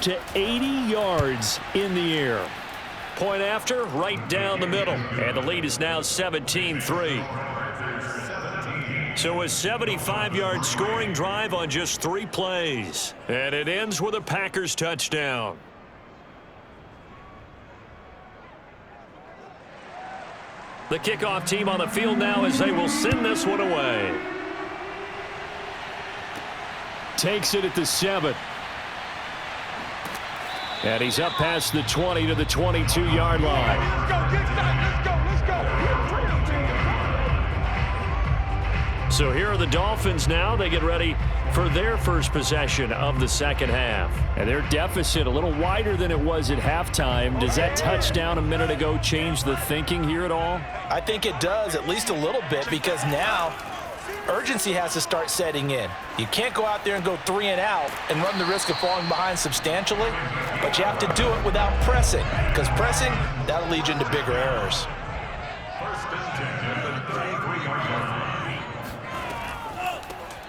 to 80 yards in the air. Point after, right down the middle. And the lead is now 17-3. So a 75-yard scoring drive on just 3 plays. And it ends with a Packers touchdown. The kickoff team on the field now as they will send this one away. Takes it at the 7. And he's up past the 20 to the 22-yard line. Let's go. So here are the Dolphins now. They get ready for their first possession of the second half. And their deficit a little wider than it was at halftime. Does that touchdown a minute ago change the thinking here at all? I think it does, at least a little bit, because now urgency has to start setting in. You can't go out there and go 3 and out and run the risk of falling behind substantially, but you have to do it without pressing, because pressing, that'll lead you into bigger errors.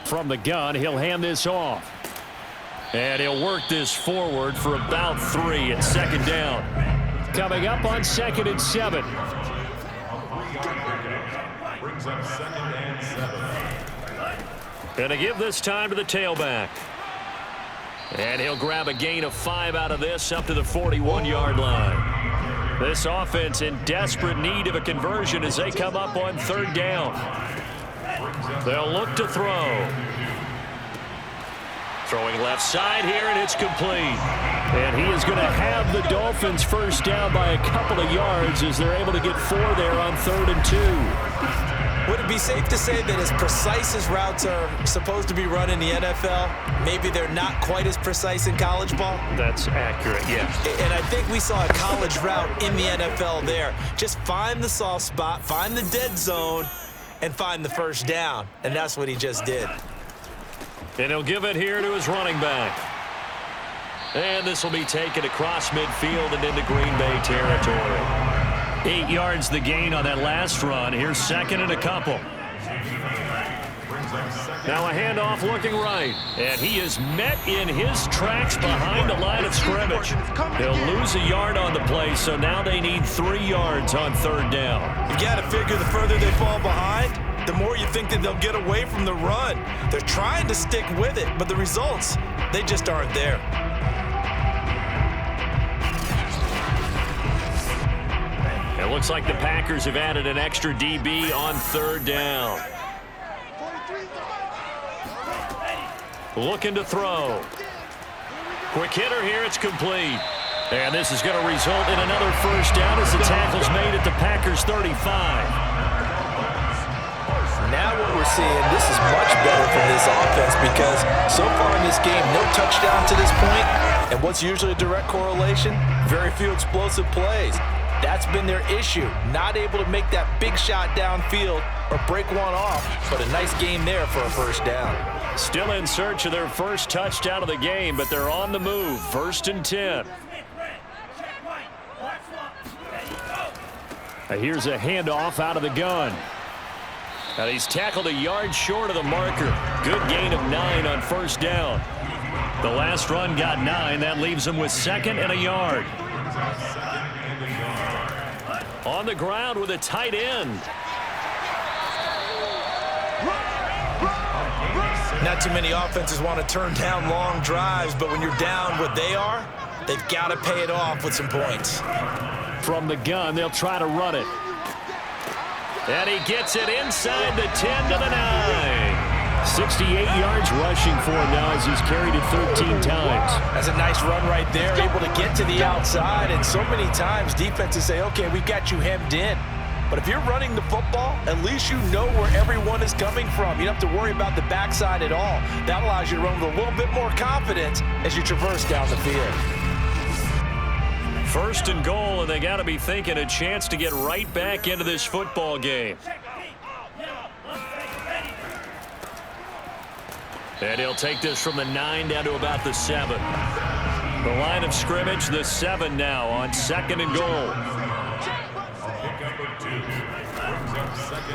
From the gun, he'll hand this off. And he'll work this forward for about 3 at second down. Coming up on 2nd and 7. Going to give this time to the tailback. And he'll grab a gain of 5 out of this up to the 41-yard line. This offense in desperate need of a conversion as they come up on 3rd down. They'll look to throw. Throwing left side here, and it's complete. And he is going to have the Dolphins first down by a couple of yards as they're able to get 4 there on 3rd and 2. Would it be safe to say that as precise as routes are supposed to be run in the NFL, maybe they're not quite as precise in college ball? That's accurate, yes. And I think we saw a college route in the NFL there. Just find the soft spot, find the dead zone, and find the first down. And that's what he just did. And he'll give it here to his running back. And this will be taken across midfield and into Green Bay territory. 8 yards the gain on that last run. Here's 2nd and a couple. Now a handoff looking right. And he is met in his tracks behind the line of scrimmage. They'll lose a yard on the play, so now they need 3 yards on 3rd down. You got to figure the further they fall behind, the more you think that they'll get away from the run. They're trying to stick with it, but the results, they just aren't there. It looks like the Packers have added an extra DB on 3rd down. Looking to throw. Quick hitter here, it's complete. And this is going to result in another first down as the tackle's made at the Packers 35. Now what we're seeing, this is much better from this offense because so far in this game, no touchdown to this point, and what's usually a direct correlation? Very few explosive plays. That's been their issue, not able to make that big shot downfield or break one off, but a nice game there for a first down. Still in search of their first touchdown of the game, but they're on the move. 1st and 10. Here's a handoff out of the gun. And he's tackled a yard short of the marker. Good gain of 9 on 1st down. The last run got 9. That leaves him with 2nd and a yard. On the ground with a tight end. Not too many offenses want to turn down long drives, but when you're down what they are, they've got to pay it off with some points. From the gun, they'll try to run it. And he gets it inside the 10 to the 9. 68 yards rushing for him now as he's carried it 13 times. That's a nice run right there, able to get to the outside. And so many times defenses say, okay, we got you hemmed in. But if you're running the football, at least you know where everyone is coming from. You don't have to worry about the backside at all. That allows you to run with a little bit more confidence as you traverse down the field. 1st and goal, and they got to be thinking a chance to get right back into this football game. And he'll take this from the 9 down to about the 7. The line of scrimmage, the 7 now on 2nd and goal.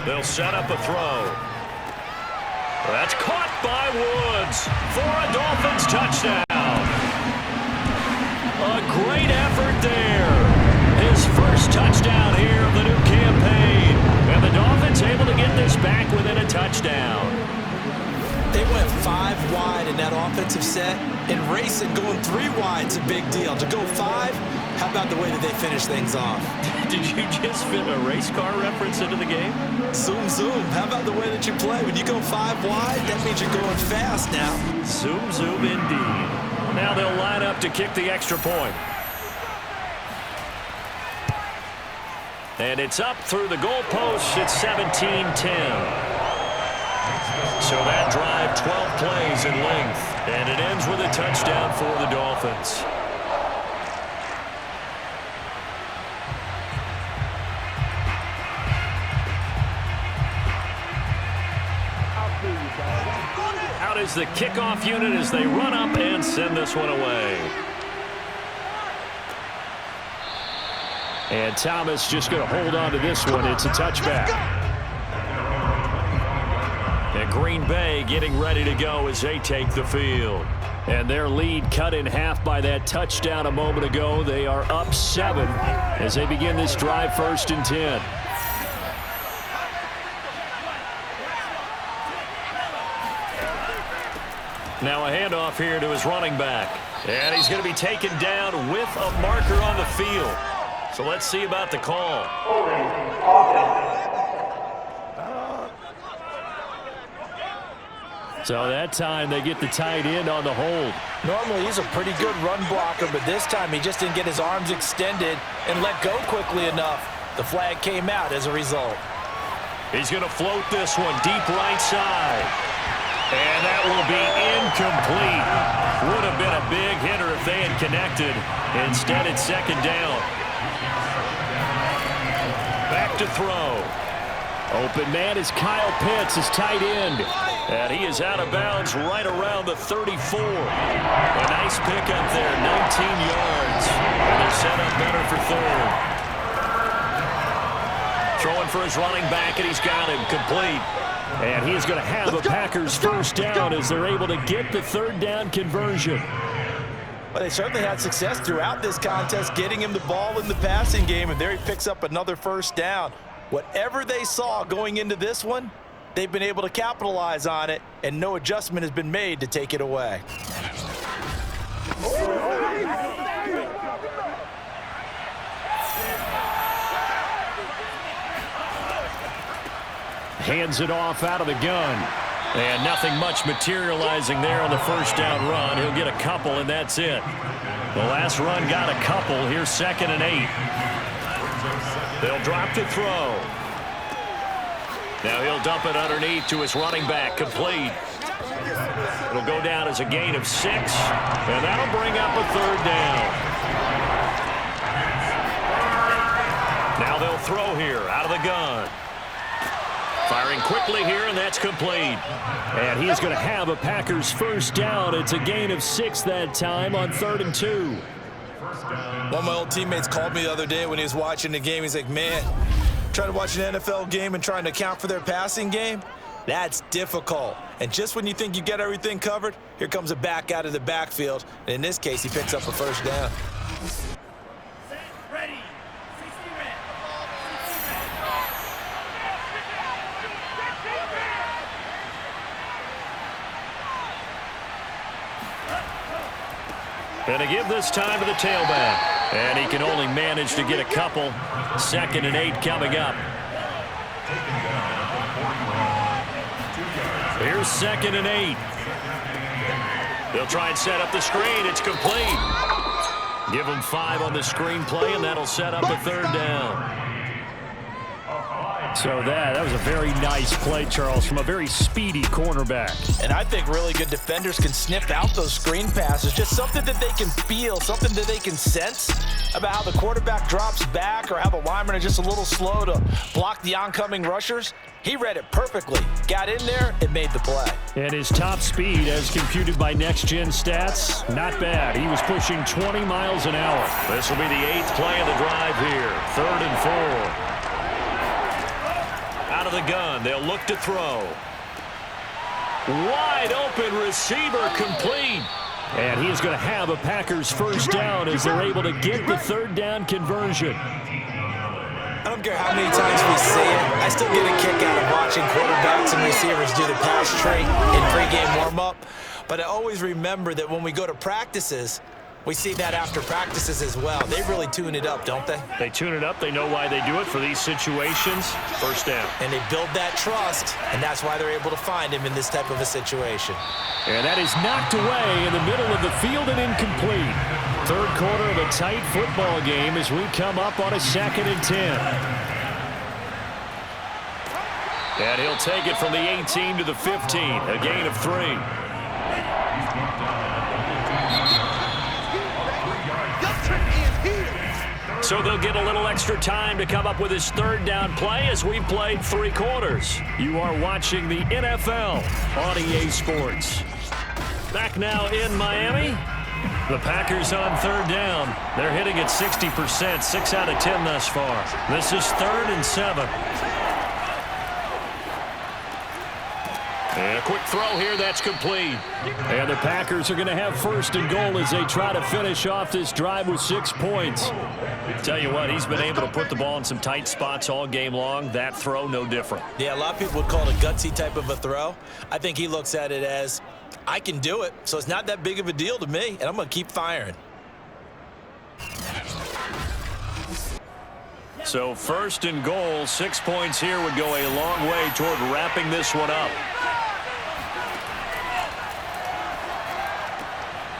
They'll set up a throw. That's caught by Woods for a Dolphins touchdown. A great effort there. His first touchdown here of the new campaign. And the Dolphins able to get this back within a touchdown. They went 5 wide in that offensive set, and racing going 3 wide is a big deal. To go 5, how about the way that they finish things off? Did you just fit a race car reference into the game? Zoom, zoom. How about the way that you play? When you go 5 wide, that means you're going fast now. Zoom, zoom indeed. Now they'll line up to kick the extra point. And it's up through the goalposts. It's 17-10. So that drive, 12 plays in length. And it ends with a touchdown for the Dolphins. Out is the kickoff unit as they run up and send this one away. And Thomas just going to hold on to this one. It's a touchback. And Green Bay getting ready to go as they take the field. And their lead cut in half by that touchdown a moment ago. They are up 7 as they begin this drive, 1st and 10. Now a handoff here to his running back. And he's going to be taken down with a marker on the field. So let's see about the call. So that time they get the tight end on the hold. Normally he's a pretty good run blocker, but this time he just didn't get his arms extended and let go quickly enough. The flag came out as a result. He's going to float this one deep right side. And that will be incomplete. Would have been a big hitter if they had connected. Instead, it's 2nd down. Back to throw. Open man is Kyle Pitts, his tight end. And he is out of bounds right around the 34. A nice pickup there, 19 yards. And they're set up better for 3rd. Throwing for his running back, and he's got him complete. And he's going to have a Packers first down as they're able to get the 3rd down conversion. Well, they certainly had success throughout this contest, getting him the ball in the passing game, and there he picks up another first down. Whatever they saw going into this one, they've been able to capitalize on it, and no adjustment has been made to take it away. Hands it off out of the gun. And nothing much materializing there on the first down run. He'll get a couple, and that's it. The last run got a couple. Here's 2nd and 8. They'll drop to throw. Now he'll dump it underneath to his running back. Complete. It'll go down as a gain of 6. And that'll bring up a 3rd down. Now they'll throw here out of the gun. Firing quickly here, and that's complete. And he's going to have a Packers first down. It's a gain of 6 that time on 3rd and 2. One of my old teammates called me the other day when he was watching the game. He's like, man, trying to watch an NFL game and trying to account for their passing game, that's difficult. And just when you think you get everything covered, here comes a back out of the backfield. And in this case, he picks up a first down. And to give this time to the tailback. And he can only manage to get a couple. 2nd and 8 coming up. Here's 2nd and 8. They'll try and set up the screen. It's complete. Give them 5 on the screen play, and that'll set up a 3rd down. So that was a very nice play, Charles, from a very speedy cornerback. And I think really good defenders can sniff out those screen passes. Just something that they can feel, something that they can sense about how the quarterback drops back or how the linemen are just a little slow to block the oncoming rushers. He read it perfectly, got in there, and made the play. And his top speed, as computed by Next Gen Stats, not bad. He was pushing 20 miles an hour. This will be the 8th play of the drive here. 3rd and 4. Out of the gun, they'll look to throw. Wide open receiver complete. And he is going to have a Packers first down as they're able to get the third down conversion. I don't care how many times we see it, I still get a kick out of watching quarterbacks and receivers do the pass tree in pregame warm-up. But I always remember that when we go to practices, we see that after practices as well. They really tune it up, don't they? They tune it up. They know why they do it for these situations. First down. And they build that trust, and that's why they're able to find him in this type of a situation. And that is knocked away in the middle of the field and incomplete. Third quarter of a tight football game as we come up on a 2nd and 10. And he'll take it from the 18 to the 15, a gain of 3. So they'll get a little extra time to come up with his third down play as we've played 3 quarters. You are watching the NFL on EA Sports. Back now in Miami. The Packers on third down. They're hitting at 60%, 6 out of 10 thus far. This is 3rd and 7. And a quick throw here, that's complete. And the Packers are going to have first and goal as they try to finish off this drive with 6 points. Tell you what, he's been able to put the ball in some tight spots all game long. That throw, no different. Yeah, a lot of people would call it a gutsy type of a throw. I think he looks at it as, I can do it, so it's not that big of a deal to me, and I'm going to keep firing. So 1st and goal, 6 points here would go a long way toward wrapping this one up.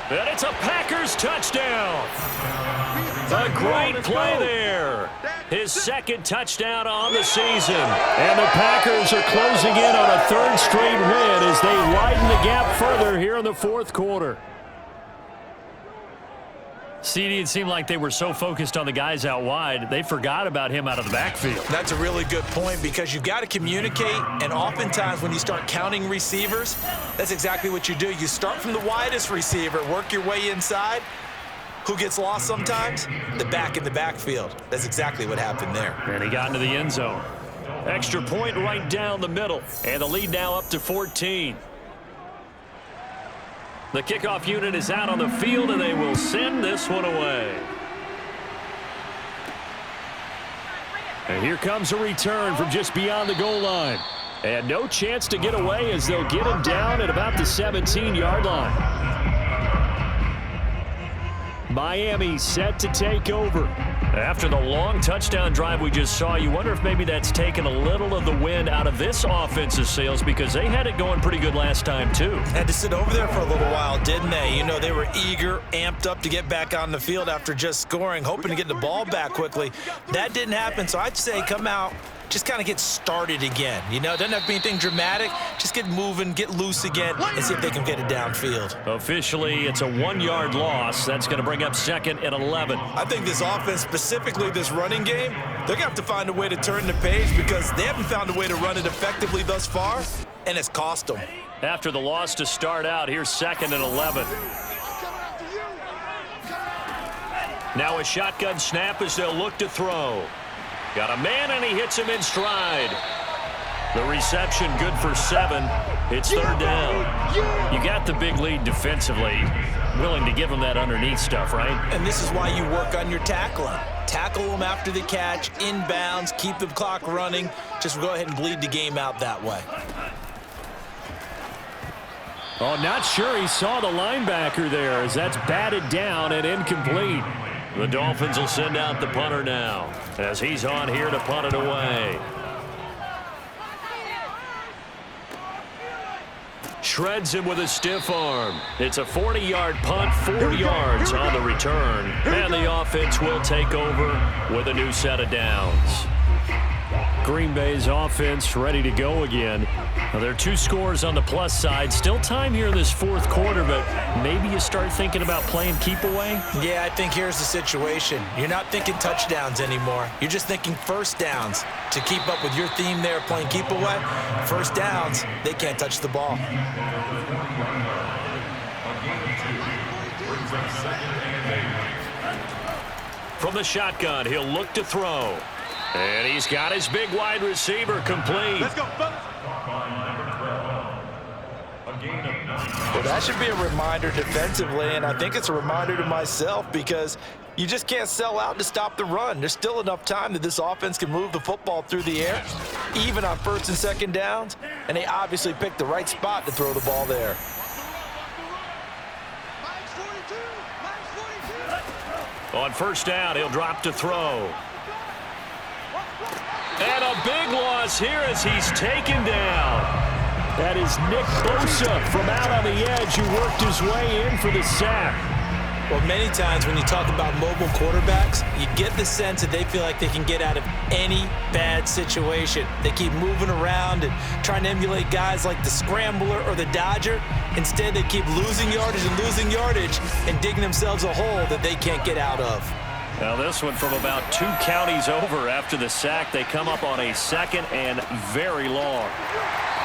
And it's a Packers touchdown. A great play there. His 2nd touchdown on the season. And the Packers are closing in on a 3rd straight win as they widen the gap further here in the 4th quarter. CD, it seemed like they were so focused on the guys out wide, they forgot about him out of the backfield. That's a really good point because you've got to communicate, and oftentimes when you start counting receivers, that's exactly what you do. You start from the widest receiver, work your way inside. Who gets lost sometimes? The back in the backfield. That's exactly what happened there. And he got into the end zone. Extra point right down the middle, and the lead now up to 14. The kickoff unit is out on the field, and they will send this one away. And here comes a return from just beyond the goal line. And no chance to get away as they'll get him down at about the 17-yard line. Miami set to take over. After the long touchdown drive we just saw, you wonder if maybe that's taken a little of the wind out of this offensive sails because they had it going pretty good last time too. Had to sit over there for a little while, didn't they? You know, they were eager, amped up to get back on the field after just scoring, hoping to get the ball back quickly. That didn't happen, so I'd say come out, just kind of get started again. You know, it doesn't have to be anything dramatic. Just get moving, get loose again, and see if they can get it downfield. Officially, it's a 1-yard loss. That's going to bring up 2nd and 11. I think this offense, specifically this running game, they're going to have to find a way to turn the page because they haven't found a way to run it effectively thus far, and it's cost them. After the loss to start out, here's 2nd and 11. Now a shotgun snap as they'll look to throw. Got a man, and he hits him in stride. The reception good for 7. It's 3rd down. You got the big lead defensively. Willing to give him that underneath stuff, right? And this is why you work on your tackling. Tackle them after the catch, inbounds, keep the clock running. Just go ahead and bleed the game out that way. Oh, not sure he saw the linebacker there as that's batted down and incomplete. The Dolphins will send out the punter now as he's on here to punt it away. Shreds him with a stiff arm. It's a 40-yard punt, 4 yards on the return. And the offense will take over with a new set of downs. Green Bay's offense ready to go again. Now, there are 2 scores on the plus side. Still time here in this 4th quarter, but maybe you start thinking about playing keep away? Yeah, I think here's the situation. You're not thinking touchdowns anymore. You're just thinking first downs. To keep up with your theme there, playing keep away, first downs, they can't touch the ball. From the shotgun, he'll look to throw. And he's got his big wide receiver complete. Let's go, fellas. that should be a reminder defensively, and I think it's a reminder to myself because you just can't sell out to stop the run. There's still enough time that this offense can move the football through the air, even on first and second downs, and they obviously picked the right spot to throw the ball there. On first down, he'll drop to throw. And a big loss here as he's taken down. That is Nick Bosa from out on the edge who worked his way in for the sack. Well, many times when you talk about mobile quarterbacks, you get the sense that they feel like they can get out of any bad situation. They keep moving around and trying to emulate guys like the Scrambler or the Dodger. Instead, they keep losing yardage and digging themselves a hole that they can't get out of. Now this one from about 2 counties over after the sack. They come up on a second and very long.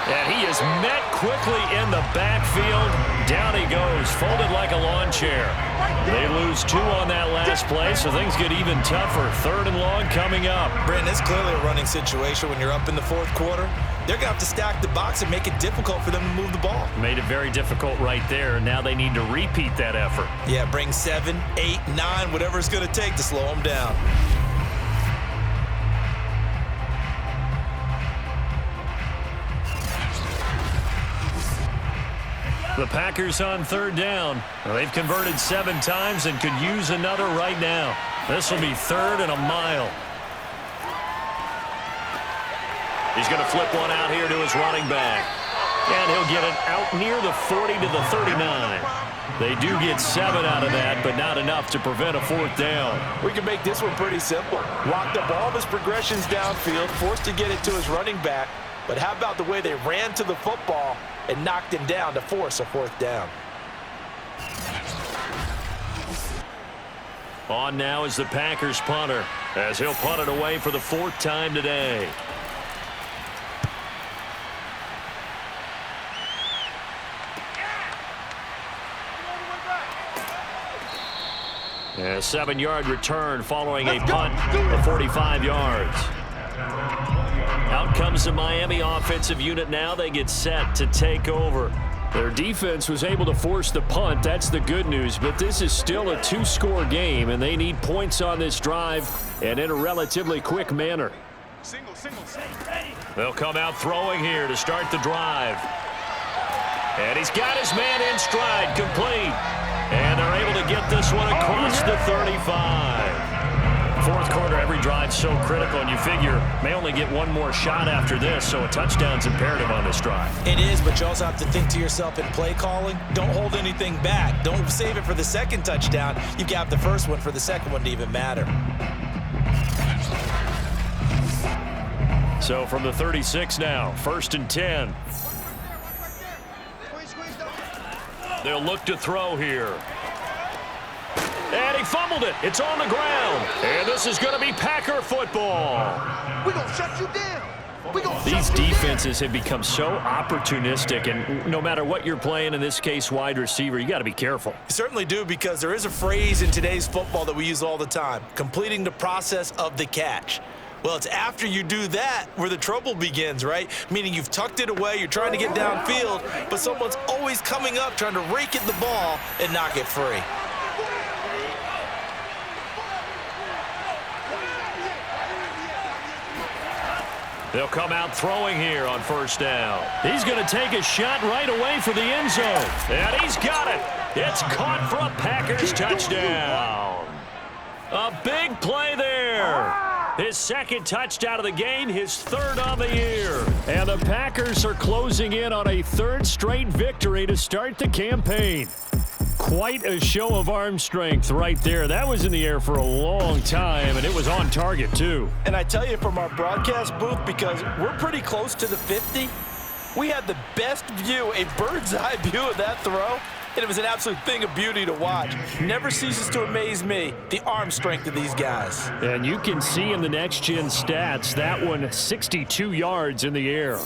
And he is met quickly in the backfield. Down he goes, folded like a lawn chair. They lose 2 on that last play, so things get even tougher. 3rd and long coming up. Brandon, it's clearly a running situation when you're up in the 4th quarter. They're going to have to stack the box and make it difficult for them to move the ball. Made it very difficult right there, and now they need to repeat that effort. Yeah, bring 7, 8, 9, whatever it's going to take to slow them down. The Packers on 3rd down. Well, they've converted 7 times and could use another right now. This will be 3rd and a mile. He's going to flip one out here to his running back. And he'll get it out near the 40 to the 39. They do get 7 out of that, but not enough to prevent a 4th down. We can make this one pretty simple. Locked up all of his progressions downfield, forced to get it to his running back. But how about the way they ran to the football and knocked him down to force a 4th down? On now is the Packers punter, as he'll punt it away for the 4th time today. A 7-yard return following a punt of 45 yards. Out comes the Miami offensive unit now. They get set to take over. Their defense was able to force the punt. That's the good news, but this is still a 2-score game, and they need points on this drive and in a relatively quick manner. They'll come out throwing here to start the drive. And he's got his man in stride, complete. And they're able to get this one across the 35. 4th quarter, every drive's so critical, and you figure may only get one more shot after this, so a touchdown's imperative on this drive. It is, but you also have to think to yourself in play calling, don't hold anything back. Don't save it for the 2nd touchdown. You got the 1st one for the 2nd one to even matter. So from the 36 now, 1st and 10. They'll look to throw here. And he fumbled it. It's on the ground. And this is going to be Packer football. We're going to shut you down. These defenses have become so opportunistic, and no matter what you're playing, in this case wide receiver, you got to be careful. You certainly do, because there is a phrase in today's football that we use all the time, completing the process of the catch. Well, it's after you do that where the trouble begins, right? Meaning you've tucked it away, you're trying to get downfield, but someone's always coming up trying to rake at the ball and knock it free. They'll come out throwing here on 1st down. He's going to take a shot right away for the end zone. And he's got it. It's caught for a Packers touchdown. A big play there. His 2nd touchdown of the game, his 3rd on the year. And the Packers are closing in on a 3rd straight victory to start the campaign. Quite a show of arm strength right there. That was in the air for a long time, and it was on target, too. And I tell you, from our broadcast booth, because we're pretty close to the 50, we had the best view, a bird's-eye view of that throw, and it was an absolute thing of beauty to watch. Never ceases to amaze me, the arm strength of these guys. And you can see in the next-gen stats, that one 62 yards in the air.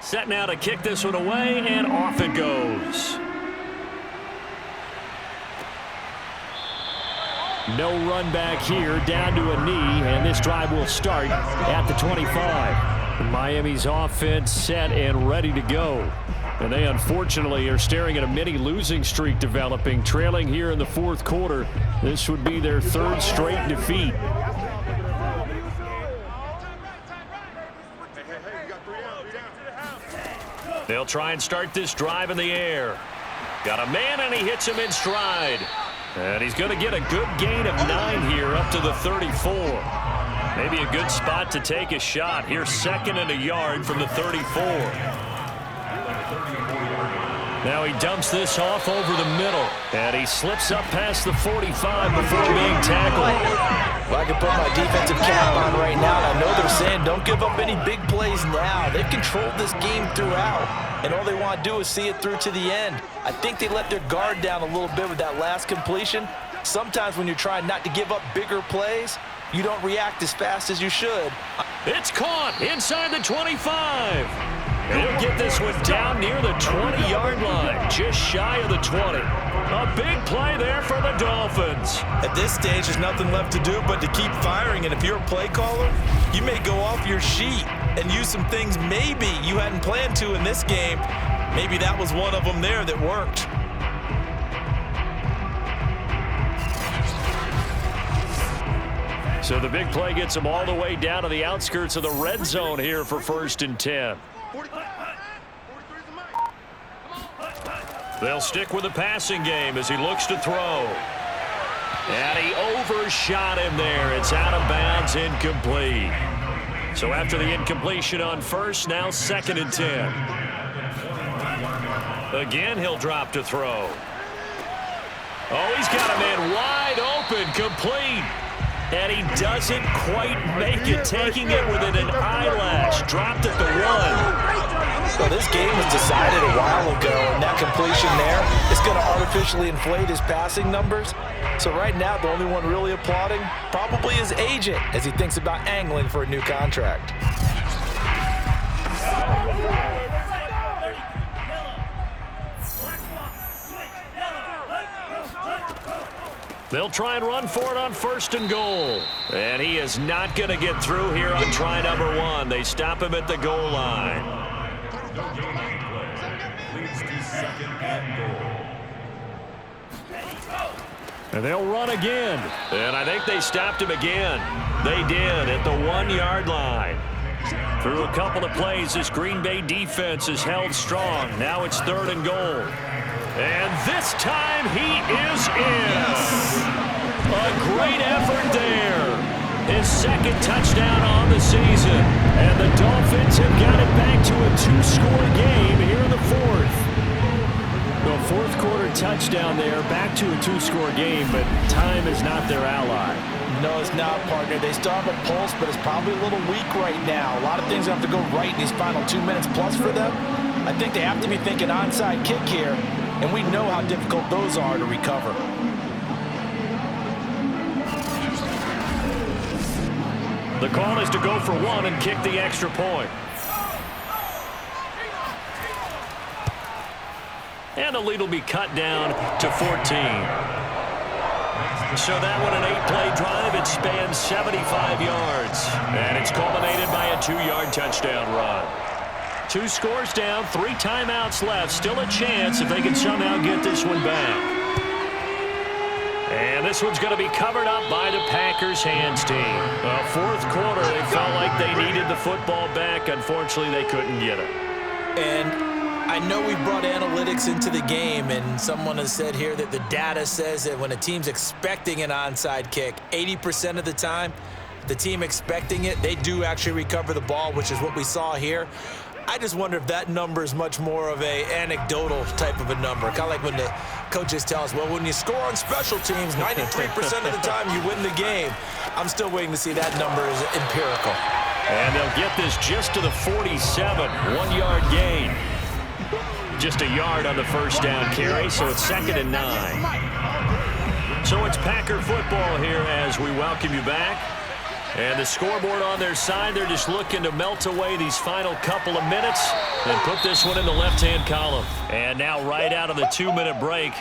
Set now to kick this one away, and off it goes. No run back here, down to a knee, and this drive will start at the 25. Miami's offense set and ready to go. And they unfortunately are staring at a mini losing streak developing, trailing here in the fourth quarter. This would be their third straight defeat. They'll try and start this drive in the air. Got a man, and he hits him in stride. And he's going to get a good gain of 9 here up to the 34. Maybe a good spot to take a shot. Here's 2nd and a yard from the 34. Now he dumps this off over the middle. And he slips up past the 45 before being tackled. Well, I can put my defensive cap on right now, and I know they're saying don't give up any big plays now. They've controlled this game throughout, and all they want to do is see it through to the end. I think they let their guard down a little bit with that last completion. Sometimes when you're trying not to give up bigger plays, you don't react as fast as you should. It's caught inside the 25. He'll get this one down near the 20-yard line, just shy of the 20. A big play there for the Dolphins. At this stage, there's nothing left to do but to keep firing, and if you're a play caller, you may go off your sheet and use some things maybe you hadn't planned to in this game. Maybe that was one of them there that worked. So the big play gets them all the way down to the outskirts of the red zone here for 1st and 10. They'll stick with the passing game as he looks to throw. And he overshot him there. It's out of bounds, incomplete. So after the incompletion on 1st, now 2nd and 10. Again, he'll drop to throw. Oh, he's got a man wide open, complete. And he doesn't quite make it, taking it within an eyelash. Dropped at the 1. Well, this game was decided a while ago, and that completion there is going to artificially inflate his passing numbers. So right now, the only one really applauding probably his agent as he thinks about angling for a new contract. They'll try and run for it on 1st and goal. And he is not going to get through here on try number 1. They stop him at the goal line. And they'll run again. And I think they stopped him again. They did at the 1-yard line. Through a couple of plays, this Green Bay defense is held strong. Now it's 3rd and goal. And this time he is in. A great effort there. His 2nd touchdown on the season. And the Dolphins have got it back to a 2-score game here in the 4th. The 4th quarter touchdown there, back to a 2-score game, but time is not their ally. No, it's not, partner. They still have a pulse, but it's probably a little weak right now. A lot of things have to go right in these final 2 minutes plus for them. I think they have to be thinking onside kick here, and we know how difficult those are to recover. The call is to go for 1 and kick the extra point. And the lead will be cut down to 14. So that one, an 8-play drive. It spans 75 yards. And it's culminated by a 2-yard touchdown run. 2 scores down, 3 timeouts left. Still a chance if they can somehow get this one back. And this one's going to be covered up by the Packers hands team. 4th quarter, they felt like they needed the football back. Unfortunately, they couldn't get it. And I know we brought analytics into the game, and someone has said here that the data says that when a team's expecting an onside kick, 80% of the time, the team expecting it, they do actually recover the ball, which is what we saw here. I just wonder if that number is much more of a anecdotal type of a number. Kind of like when the coaches tell us, well, when you score on special teams, 93% of the time you win the game. I'm still waiting to see that number is empirical. And they'll get this just to the 47, 1-yard gain. Just a yard on the 1st down carry, so it's 2nd and 9. So it's Packer football here as we welcome you back. And the scoreboard on their side, they're just looking to melt away these final couple of minutes and put this one in the left-hand column. And now right out of the 2-minute break,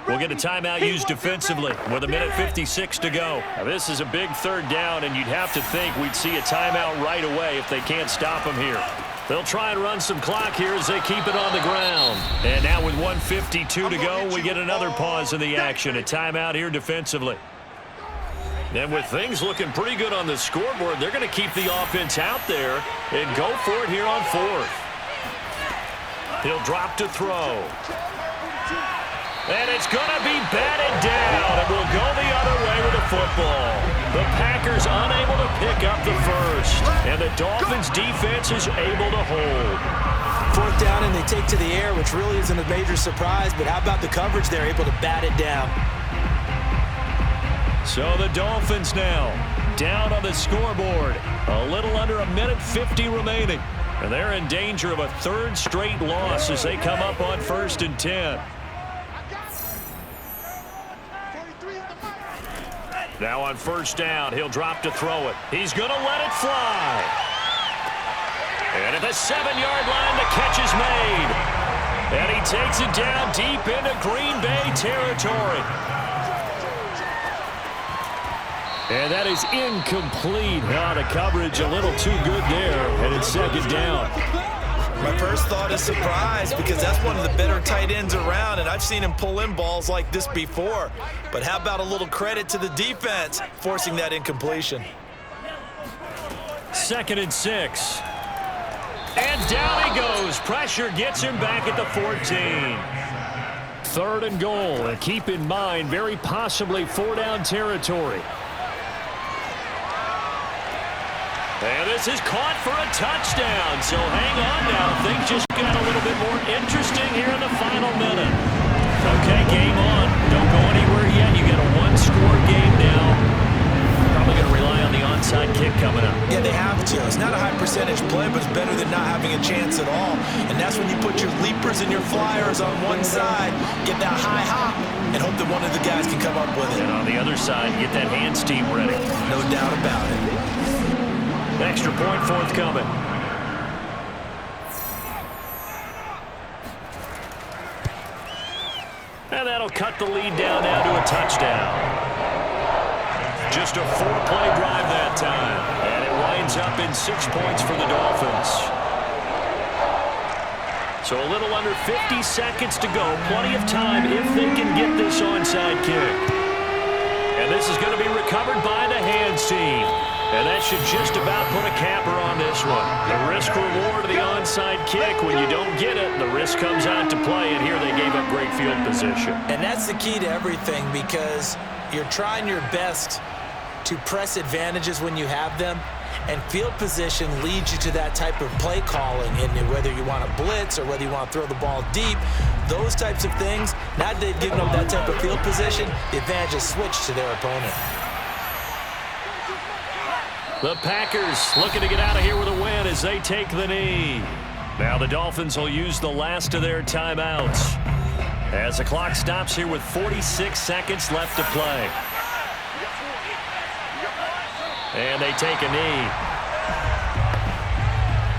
we'll get a timeout used defensively with 1:56 to go. Now, this is a big third down, and you'd have to think we'd see a timeout right away if they can't stop them here. They'll try and run some clock here as they keep it on the ground. And now with 1:52 to go, we get another pause in the action. A timeout here defensively. And with things looking pretty good on the scoreboard, they're going to keep the offense out there and go for it here on 4th. He'll drop to throw. And it's going to be batted down, and we'll go the other way with the football. The Packers unable to pick up the first, and the Dolphins defense is able to hold. 4th down, and they take to the air, which really isn't a major surprise, but how about the coverage? They're able to bat it down. So the Dolphins now down on the scoreboard. A little under 1:50 remaining. And they're in danger of a 3rd straight loss as they come up on 1st and 10. Now on 1st down, he'll drop to throw it. He's going to let it fly. And at the 7-yard line, the catch is made. And he takes it down deep into Green Bay territory. And that is incomplete. Now the coverage a little too good there, and it's 2nd down. My first thought is surprise because that's one of the better tight ends around, and I've seen him pull in balls like this before. But how about a little credit to the defense forcing that incompletion? 2nd and 6. And down he goes. Pressure gets him back at the 14. 3rd and goal. And keep in mind, very possibly 4-down territory. And this is caught for a touchdown. So hang on now. Things just got a little bit more interesting here in the final minute. Okay, game on. Don't go anywhere yet. You got a 1-score game now. Probably going to rely on the onside kick coming up. Yeah, they have to. It's not a high percentage play, but it's better than not having a chance at all. And that's when you put your leapers and your flyers on one side, get that high hop, and hope that one of the guys can come up with it. And on the other side, get that hands team ready. No doubt about it. Extra point forthcoming. And that'll cut the lead down now to a touchdown. Just a 4-play drive that time. And it winds up in 6 points for the Dolphins. So a little under 50 seconds to go. Plenty of time if they can get this onside kick. And this is going to be recovered by the hands team. And that should just about put a capper on this one. The risk-reward of the onside kick, when you don't get it, the risk comes out to play, and here they gave up great field position. And that's the key to everything because you're trying your best to press advantages when you have them, and field position leads you to that type of play calling, and whether you want to blitz or whether you want to throw the ball deep, those types of things, now that they've given them that type of field position, the advantage is switched to their opponent. The Packers looking to get out of here with a win as they take the knee. Now the Dolphins will use the last of their timeouts as the clock stops here with 46 seconds left to play. And they take a knee.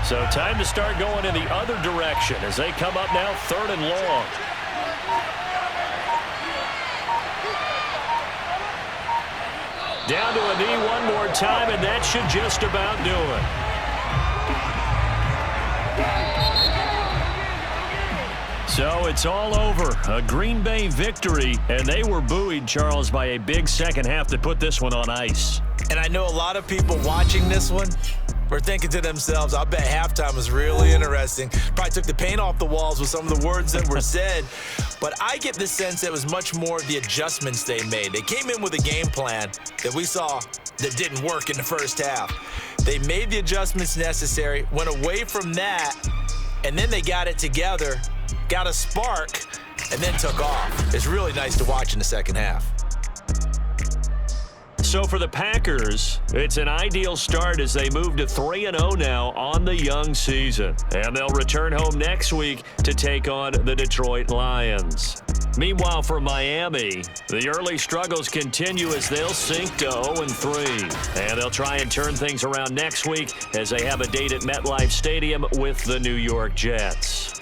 So time to start going in the other direction as they come up now 3rd and long. Down to a knee one more time, and that should just about do it. So it's all over. A Green Bay victory, and they were buoyed, Charles, by a big second half that put this one on ice. And I know a lot of people watching this one were thinking to themselves, I bet halftime was really interesting. Probably took the paint off the walls with some of the words that were said. But I get the sense that it was much more the adjustments they made. They came in with a game plan that we saw that didn't work in the first half. They made the adjustments necessary, went away from that, and then they got it together, got a spark, and then took off. It's really nice to watch in the second half. So for the Packers, it's an ideal start as they move to 3-0 now on the young season. And they'll return home next week to take on the Detroit Lions. Meanwhile, for Miami, the early struggles continue as they'll sink to 0-3. And they'll try and turn things around next week as they have a date at MetLife Stadium with the New York Jets.